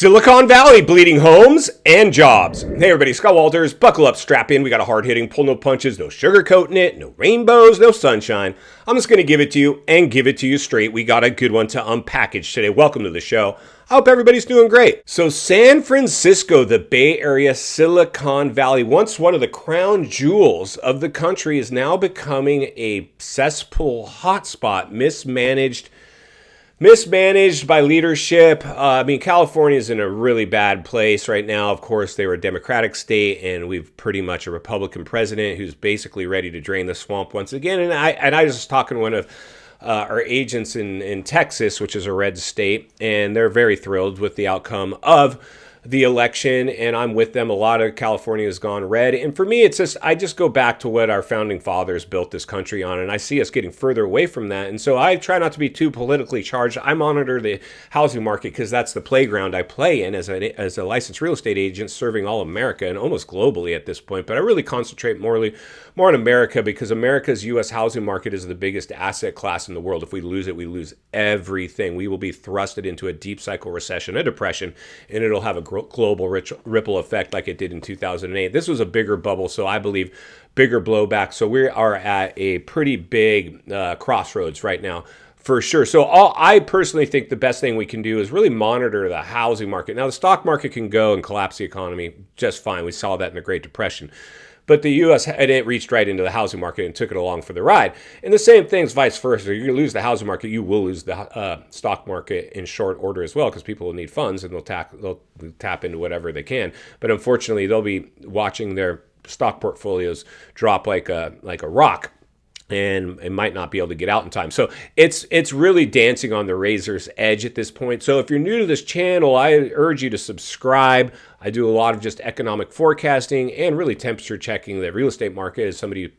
Silicon Valley bleeding homes and jobs. Hey everybody, Scott Walters. Buckle up, strap in. We got a hard-hitting, pull no punches, no sugarcoating it, no rainbows, no sunshine. I'm just going to give it to you and give it to you straight. We got a good one to unpackage today. Welcome to the show. I hope everybody's doing great. So San Francisco, the Bay Area, Silicon Valley, once one of the crown jewels of the country, is now becoming a cesspool hotspot, mismanaged by leadership. California is in a really bad place right now. Of course, they were a Democratic state, and we've pretty much a Republican president who's basically ready to drain the swamp once again. And I was just talking to one of our agents in Texas, which is a red state, and they're very thrilled with the outcome of the election, and I'm with them. A lot of California has gone red, and for me, I just go back to what our founding fathers built this country on, and I see us getting further away from that. And so I try not to be too politically charged. I monitor the housing market because that's the playground I play in as a licensed real estate agent serving all America and almost globally at this point. But I really concentrate more on America because America's U.S. housing market is the biggest asset class in the world. If we lose it, we lose everything. We will be thrusted into a deep cycle recession, a depression, and it'll have a global ripple effect like it did in 2008. This was a bigger bubble, so I believe bigger blowback. So we are at a pretty big crossroads right now, for sure. So I personally think the best thing we can do is really monitor the housing market. Now, the stock market can go and collapse the economy just fine. We saw that in the Great Depression. But the U.S. it reached right into the housing market and took it along for the ride. And the same thing's vice versa. You're going to lose the housing market. You will lose the stock market in short order as well because people will need funds and they'll tap into whatever they can. But unfortunately, they'll be watching their stock portfolios drop like a rock, and it might not be able to get out in time. So it's really dancing on the razor's edge at this point. So if you're new to this channel, I urge you to subscribe. I do a lot of just economic forecasting and really temperature checking the real estate market as somebody who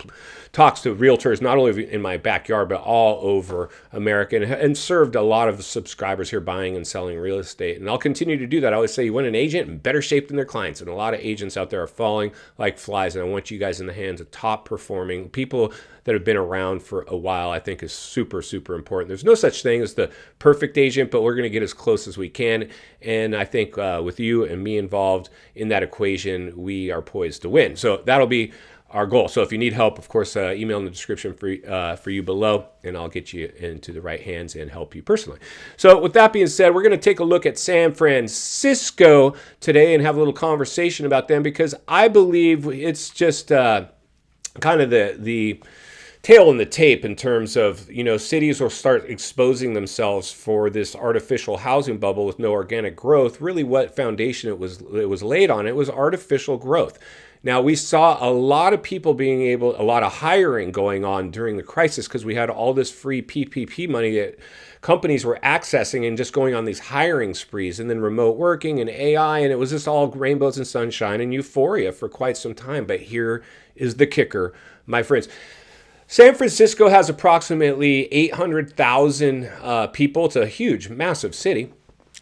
talks to realtors, not only in my backyard, but all over America, and served a lot of subscribers here buying and selling real estate. And I'll continue to do that. I always say you want an agent in better shape than their clients. And a lot of agents out there are falling like flies. And I want you guys in the hands of top performing people that have been around for a while. I think is super, super important. There's no such thing as the perfect agent, but we're going to get as close as we can. And I think with you and me involved in that equation, we are poised to win. So that'll be our goal. So if you need help, of course, email in the description for you below, and I'll get you into the right hands and help you personally. So with that being said, we're going to take a look at San Francisco today and have a little conversation about them because I believe it's just kind of the tail in the tape in terms of, cities will start exposing themselves for this artificial housing bubble with no organic growth. Really what foundation it was laid on, it was artificial growth. Now, we saw a lot of people a lot of hiring going on during the crisis because we had all this free PPP money that companies were accessing and just going on these hiring sprees, and then remote working and AI, and it was just all rainbows and sunshine and euphoria for quite some time. But here is the kicker, my friends. San Francisco has approximately 800,000 people. It's a huge, massive city.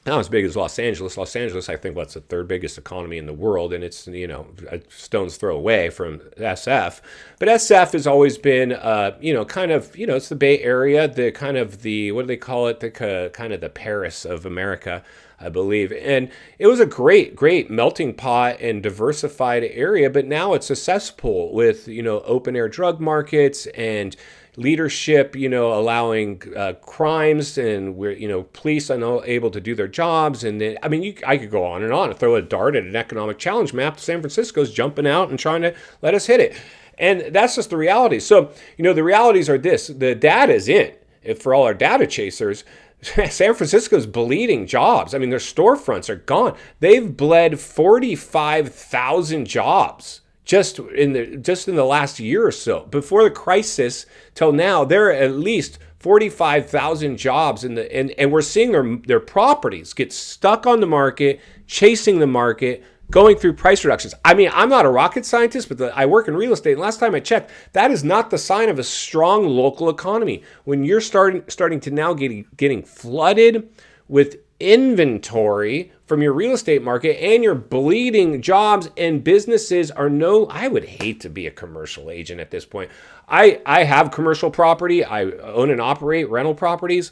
Not as big as Los Angeles. Los Angeles, I think, what's the third biggest economy in the world, and it's, a stone's throw away from SF. But SF has always been, it's the Bay Area, what do they call it? The Paris of America, I believe. And it was a great, great melting pot and diversified area, but now it's a cesspool with, open air drug markets and leadership, allowing crimes, and where, police are able to do their jobs. And then, I could go on and throw a dart at an economic challenge map. San Francisco's jumping out and trying to let us hit it. And that's just the reality. So, the realities are this. The data is in. For all our data chasers, San Francisco's bleeding jobs. Their storefronts are gone. They've bled 45,000 jobs just in the last year or so. Before the crisis till now, there are at least 45,000 jobs and we're seeing their properties get stuck on the market, chasing the market, going through price reductions. I'm not a rocket scientist, but I work in real estate. And last time I checked, that is not the sign of a strong local economy. When you're starting to now getting flooded with inventory from your real estate market and you're bleeding jobs and businesses I would hate to be a commercial agent at this point. I have commercial property. I own and operate rental properties.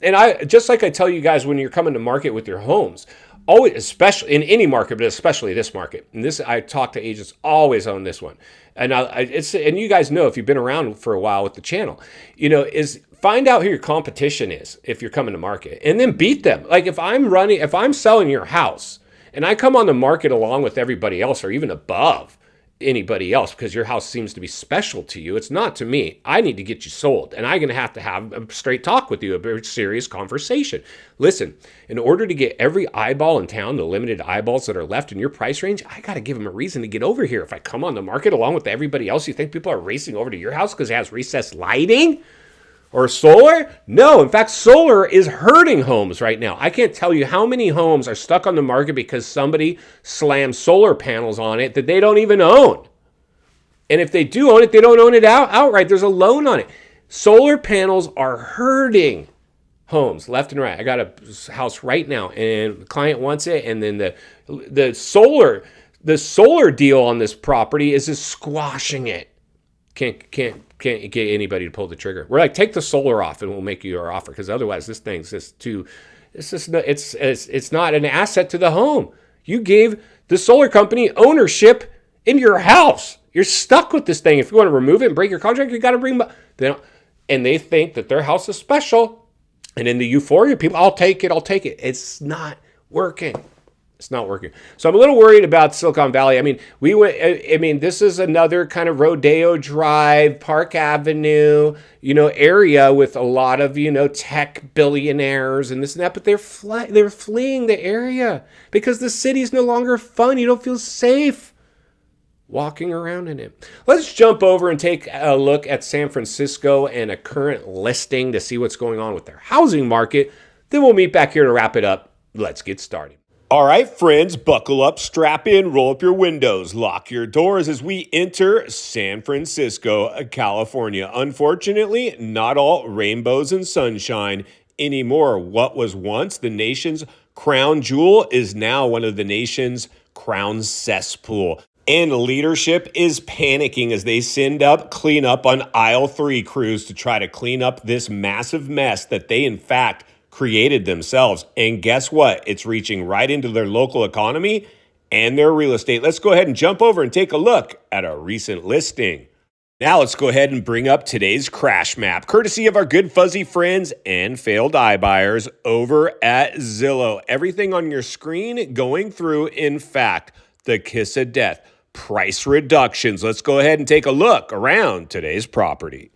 And just like I tell you guys when you're coming to market with your homes, always, especially in any market, but especially this market. And this, I talk to agents always on this one. And and you guys know if you've been around for a while with the channel, is find out who your competition is if you're coming to market, and then beat them. Like if I'm selling your house and I come on the market along with everybody else or even above anybody else because your house seems to be special to you, it's not to me. I need to get you sold, and I'm going to have a straight talk with you, a very serious conversation. Listen, in order to get every eyeball in town, the limited eyeballs that are left in your price range, I got to give them a reason to get over here. If I come on the market along with everybody else, you think people are racing over to your house because it has recessed lighting? Or solar? No, in fact, solar is hurting homes right now. I can't tell you how many homes are stuck on the market because somebody slammed solar panels on it that they don't even own. And if they do own it, they don't own it outright. There's a loan on it. Solar panels are hurting homes left and right. I got a house right now, and the client wants it, and then the solar deal on this property is just squashing it. Can't get anybody to pull the trigger. We're like, take the solar off and we'll make you our offer, because otherwise this thing's just it's not an asset to the home. You gave the solar company ownership in your house. You're stuck with this thing. If you want to remove it and break your contract, you got to bring and they think that their house is special. And in the euphoria, people, I'll take it. It's not working. It's not working. So I'm a little worried about Silicon Valley. I mean, this is another kind of Rodeo Drive, Park Avenue, area with a lot of, tech billionaires and this and that, but they're fleeing the area because the city's no longer fun. You don't feel safe walking around in it. Let's jump over and take a look at San Francisco and a current listing to see what's going on with their housing market. Then we'll meet back here to wrap it up. Let's get started. All right, friends, buckle up, strap in, roll up your windows, lock your doors as we enter San Francisco, California. Unfortunately, not all rainbows and sunshine anymore. What was once the nation's crown jewel is now one of the nation's crown cesspool. And leadership is panicking as they send up cleanup on aisle 3 crews to try to clean up this massive mess that they, in fact, created themselves. And guess what? It's reaching right into their local economy and their real estate. Let's go ahead and jump over and take a look at a recent listing. Now let's go ahead and bring up today's crash map, courtesy of our good fuzzy friends and failed iBuyers over at Zillow. Everything on your screen going through, in fact, the kiss of death. Price reductions. Let's go ahead and take a look around today's property.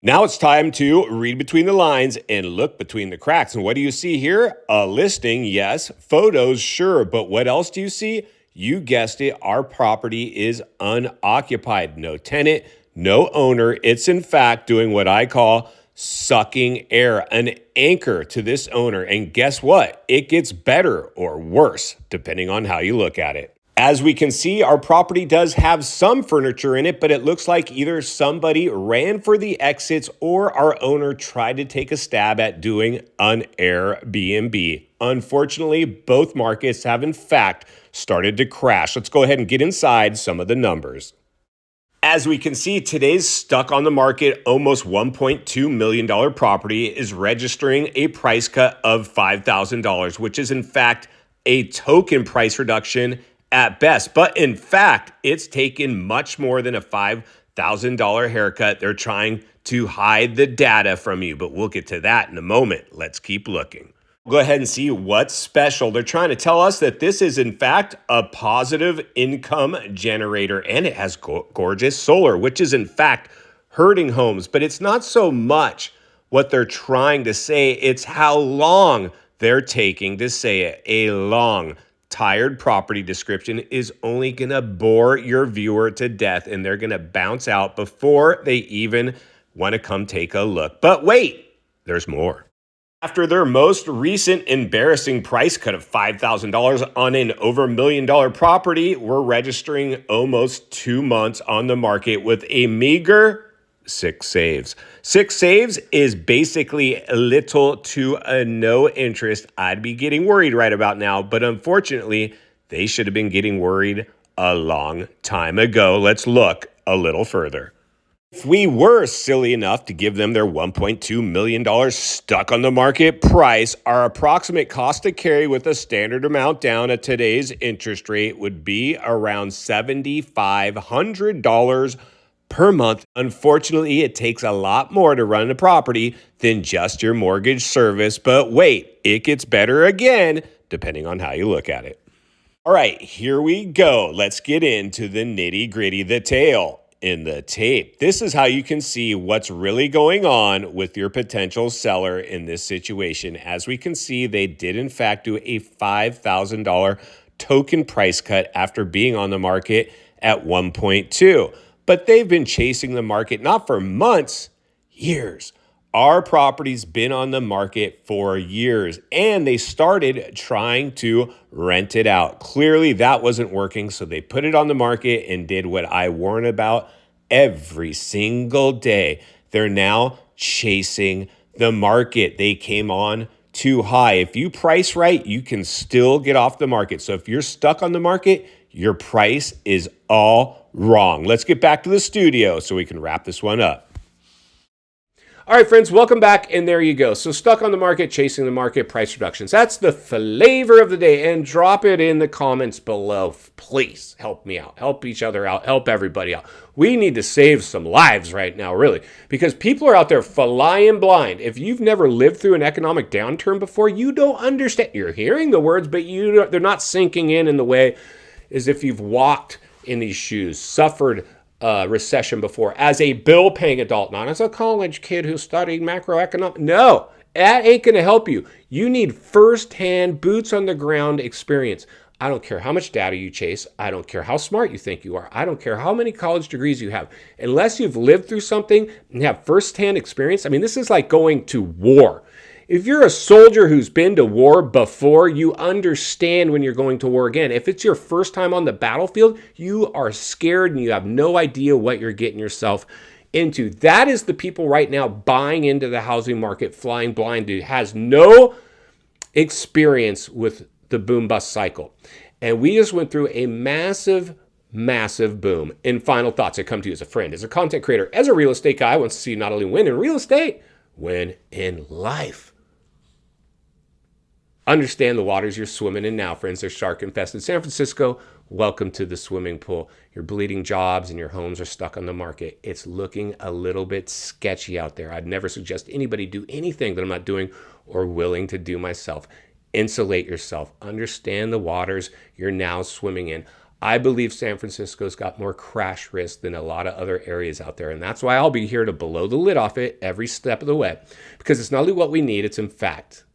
Now it's time to read between the lines and look between the cracks. And what do you see here? A listing, yes. Photos, sure. But what else do you see? You guessed it. Our property is unoccupied. No tenant, no owner. It's in fact doing what I call sucking air, an anchor to this owner. And guess what? It gets better or worse, depending on how you look at it. As we can see, our property does have some furniture in it, but it looks like either somebody ran for the exits or our owner tried to take a stab at doing an Airbnb. Unfortunately, both markets have in fact started to crash. Let's go ahead and get inside some of the numbers. As we can see, today's stuck on the market, almost $1.2 million property is registering a price cut of $5,000, which is in fact a token price reduction at best. But in fact, it's taken much more than a $5,000 haircut. They're trying to hide the data from you, but we'll get to that in a moment. Let's keep looking. Go ahead and see what's special. They're trying to tell us that this is in fact a positive income generator, and it has gorgeous solar, which is in fact hurting homes. But it's not so much what they're trying to say, it's how long they're taking to say it. A long tired property description is only going to bore your viewer to death, and they're going to bounce out before they even want to come take a look. But wait, there's more. After their most recent embarrassing price cut of $5,000 on an over $1 million property, we're registering almost 2 months on the market with a meager 6 saves. 6 saves is basically little to no interest. I'd be getting worried right about now, but unfortunately, they should have been getting worried a long time ago. Let's look a little further. If we were silly enough to give them their $1.2 million stuck on the market price, our approximate cost to carry with a standard amount down at today's interest rate would be around $7,500 per month. Unfortunately, it takes a lot more to run a property than just your mortgage service. But wait, it gets better again, depending on how you look at it. All right, here we go. Let's get into the nitty gritty, the tail in the tape. This is how you can see what's really going on with your potential seller in this situation. As we can see, they did in fact do a $5,000 token price cut after being on the market at 1.2. But they've been chasing the market not for months, years. Our property's been on the market for years, and they started trying to rent it out. Clearly, that wasn't working, so they put it on the market and did what I warn about every single day. They're now chasing the market. They came on too high. If you price right, you can still get off the market. So if you're stuck on the market, your price is all wrong. Let's get back to the studio so we can wrap this one up. All right, friends, welcome back, and there you go. So stuck on the market, chasing the market, price reductions. That's the flavor of the day, and drop it in the comments below. Please help me out, help each other out, help everybody out. We need to save some lives right now, really, because people are out there flying blind. If you've never lived through an economic downturn before, you don't understand. You're hearing the words, but they're not sinking in the way as if you've walked in these shoes, suffered recession before as a bill-paying adult, not as a college kid who's studying macroeconomics. No, that ain't going to help you. You need first-hand, boots-on-the-ground experience. I don't care how much data you chase. I don't care how smart you think you are. I don't care how many college degrees you have. Unless you've lived through something and have first-hand experience, I mean, this is like going to war. If you're a soldier who's been to war before, you understand when you're going to war again. If it's your first time on the battlefield, you are scared and you have no idea what you're getting yourself into. That is the people right now buying into the housing market, flying blind, who has no experience with the boom-bust cycle. And we just went through a massive boom. In final thoughts, I come to you as a friend, as a content creator, as a real estate guy. I want to see you not only win in real estate, win in life. Understand the waters you're swimming in now, friends. They're shark-infested. San Francisco, welcome to the swimming pool. Your bleeding jobs and your homes are stuck on the market. It's looking a little bit sketchy out there. I'd never suggest anybody do anything that I'm not doing or willing to do myself. Insulate yourself. Understand the waters you're now swimming in. I believe San Francisco's got more crash risk than a lot of other areas out there. And that's why I'll be here to blow the lid off it every step of the way. Because it's not only what we need, it's in fact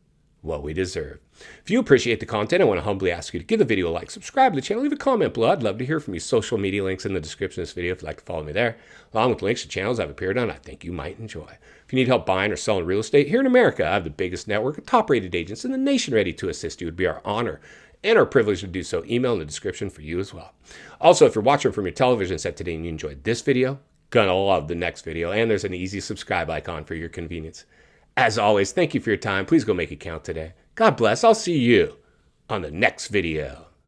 what we deserve. If you appreciate the content, I want to humbly ask you to give the video a like, subscribe to the channel, leave a comment below. I'd love to hear from you. Social media links in the description of this video if you'd like to follow me there, along with links to channels I've appeared on I think you might enjoy. If you need help buying or selling real estate here in America, I have the biggest network of top-rated agents in the nation ready to assist you. It would be our honor and our privilege to do so. Email in the description for you as well. Also, if you're watching from your television set today and you enjoyed this video, gonna love the next video, and there's an easy subscribe icon for your convenience. As always, thank you for your time. Please go make it count today. God bless. I'll see you on the next video.